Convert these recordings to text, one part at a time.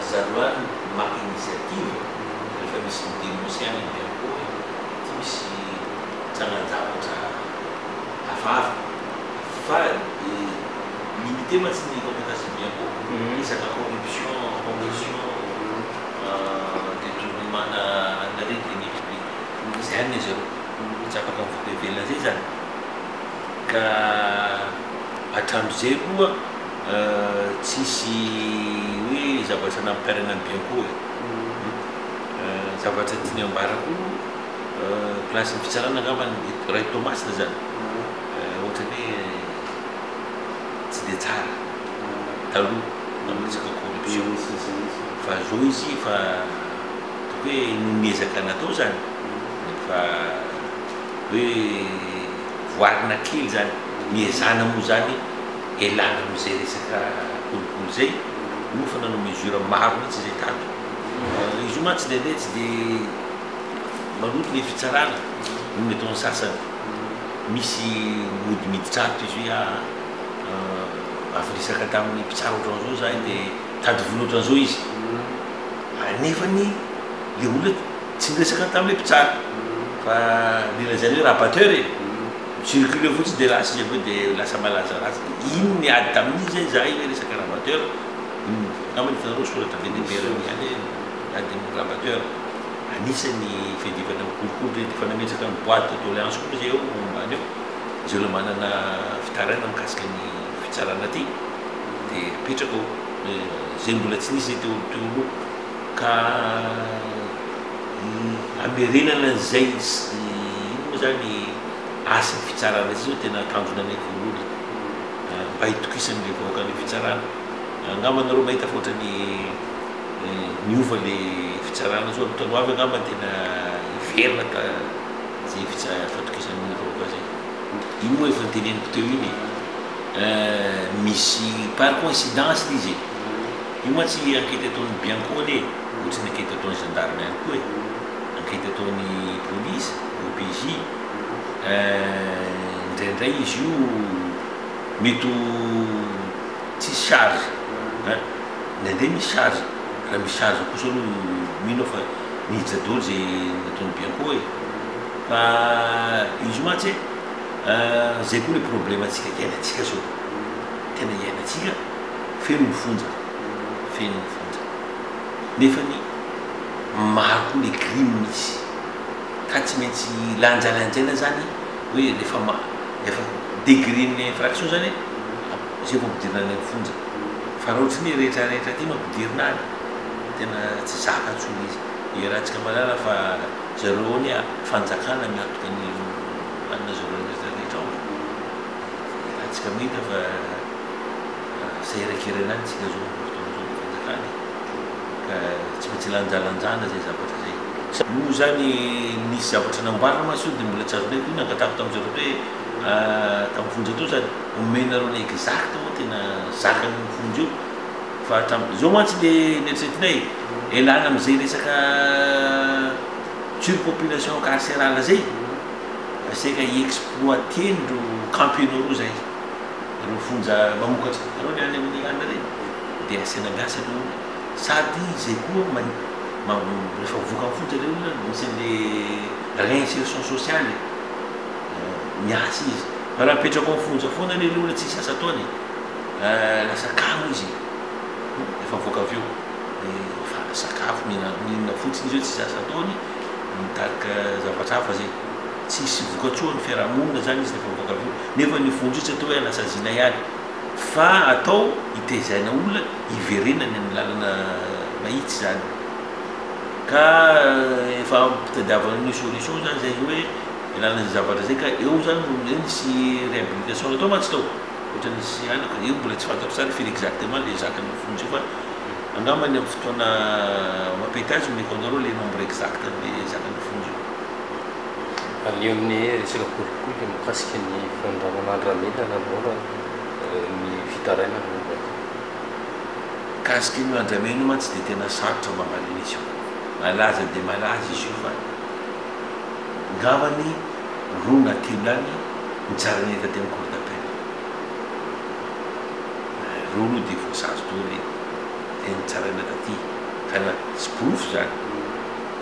Zaroany maka initiative rehefa misy dénonciany biankohy tsy misy tsanganjavatra hafahafa fa limité matsy ny compétence biankohy isaka corruption détournement na règle publique zany izy ro tsy afaka mivoavelona zay zany ka hatramin'izay koa tsisy hoe zavatra nampiarana ny biankohy zavatra tiany ambarako place ny fitsarana angambany Ray Thomasina zany ohatrany hoe tsy de tsara taloha amresaka corruption fa zao izy fa hoe nomezaka natao zany fa hoe voarina kely zany miezana moa zany elana am'izay resaka kolokolo zay nofa nanao mesure maro mihitsy zay tato izy io ma tsy ndehandeha tsy de maloto le fitsarana no metaon'ny sasany misy mody miditra ato izy hoe afirisaka tamin'ny mpitsara ohatran'izao zany de tady vola ohatran'izao izy nefany le olona tsy niresaka tamin'le mpitsara fa lelazany hoe rabateur e circule fotsy de lasa izy aveo de lasa malaza ratsy ino ny ady tamin'izy zay za io hoe resaka rabateur angamba hitanareo soratra be debera ihany hoe ady rabateur anisany fedivana kolokolo rety fa nametraka ny boîte de doléance koa zay eo mombany eo zay lo manana fitaraina mikasika ny fitsarana ty de apetraka zay mbola tsy nisy zay teoloha ka amerenana zay ino moa zany asa ny fitsarana zay zao tena tanjona anay voalohany mba hitokisan'le vahoaka ny fitsarana angamba anareo mahita fa ohatrany niova le fitsarana zao am'tano avy angamba tena iverina ka zay fatokisan'ny vahoaka zay ino moa efa nyteneniko teo iny misy par coïncidence izy io ma tsy enquête ataon'ny biankoany e ohatrany enquête ataon'ny gendarme ihany koa e enquête ataon'ny police OPJ indraindray izy io mety tsisy charge ndehandeha misy charge raha misy charge kosa aloha mino fa nihitra daholo zay nataon'ny biankoa e fa izy io matsy zay koa le problème atsika iainatsika zao tena iainatsika feno mifonja nefany maro koa le crime misy ka tsy maintsy lanjalanjaina zany hoe rehefa degré ny infraction zany zay vao ampidirina any mifonja fa raha ohatrany hoe rehetrarehetra ty mampidirina any tena tsy zaka ntsony izy iarahantsika malala fa zareo ny fanjakana miatoka ny anina zareo rehetrarehetra ao iarahantsika mahita fa zay raikerenany tsika zao fotoanazao fanjakana ka tsy maintsy lanjalanjana zay zavatra zay no zany nisy zavatra namboarina masy io de mbola tsy azonay ko nangatako tamin'zareo hoe tamin'ny fonja teo zany omenareo ny exact moa tena zakany fonja io fa zao mantsy le neritreretinay elana am'izay resaka surpopulation carcérale zay aseka hiexploitendro campionaro zay reo fonja mamokatra areo ny any amin'ny ana reny de asena miasa alo sady zay koa rehefa voaka ny fonja le olona misy an'le réinsertion sociale miasa izy fa raha mipetraka amin'ny fonja foana le olona tsisy asa ataony lasa kamo izy efa voaka avy eo fa sakafo mihinana fotsiny izy eo tsisy asa ataony mitarika zavatra hafa zay tsisy vokatsoa ny fiarahamonina zany izy rehefa voaka avy eo nefa ny fonja io tsy atao hoe lasa zina ihany fa atao hitezaina olona hiverenany amin'ny lalana mahitsy zany ka efa mpitadiavana ny solution zany zay hoe ilana zavatra zay ka eo zany nisy réhabilitation atao matsy tao ohatrany nisy anaka eo mbola tsy fantatro tsara firy exactement le zakany fonja io fa angambany amin'ny fotoana mapetazy meko anareo le nombre exact le zakany fonja io aleo amin'ny resaka kolikoly mikasika ny fandraman'andramena na mora ny fitaraina momba kasika ny andramena io mantsy de tena sarotra mamalina izy io malaza de malaza izy io fa ngavany roa na telo any mitsara ny eta tena cour d'appel reo aloha de voasazo daholo teny tsaraina taty kana tsy porofo zany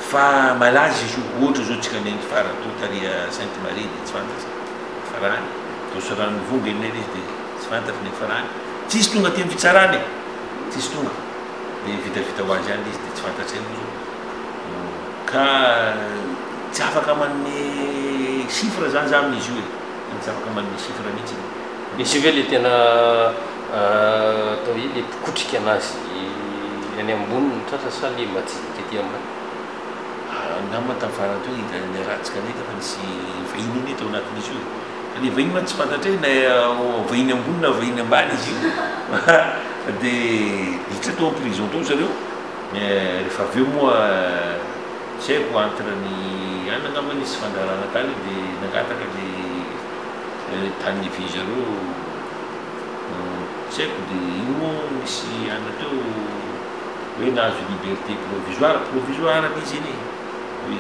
fa malaza izy io ohatra zao tsika neny farato taria Sainte Marie de tsy fantatry farany dosarano vonga eny izy de tsy fantatry ny farany tsisy tonga ty amin'ny fitsarany tsisy tonga de vitavita ho azy any izy de tsy fantatry eny zao ka tsy afaka manome chiffre zany za amin'izy io e tsy afaka manome chiffre mihitsy misy ve le tena atao hoe le mpikotriky anazy any amboniny tratra sa le matsika ety ambany angamba tamin'ny farany teo hitany ratsika nety fa nisy vahiny iny tao anatin'izy io fa le vahiny man tsy fantatra hoe na vahiny ambony na vahiny ambany izy io de hitra tao en prison tao zareo rehefa avy eo moa tsy haiko entre ny any angamba nisy fandarana tany de nangataka le tany nivi zareo tsy haiko de iny moa misy ana teo hoe nahazo liberté provisoire izy iny oui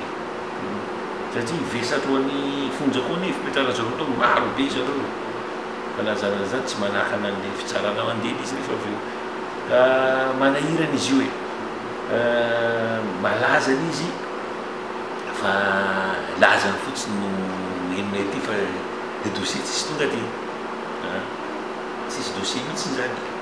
satria vesatro any fonjakony fipetrara zareo tao maro be zareo fa lazana zany tsy manakana an'le fitsarana mandely izy rehefa avy eo ka manahirana izy io e malazany izy fa lazany fotsiny no enonay ty fa de dossier tsisy tonga ty tsisy dossier mihitsy zany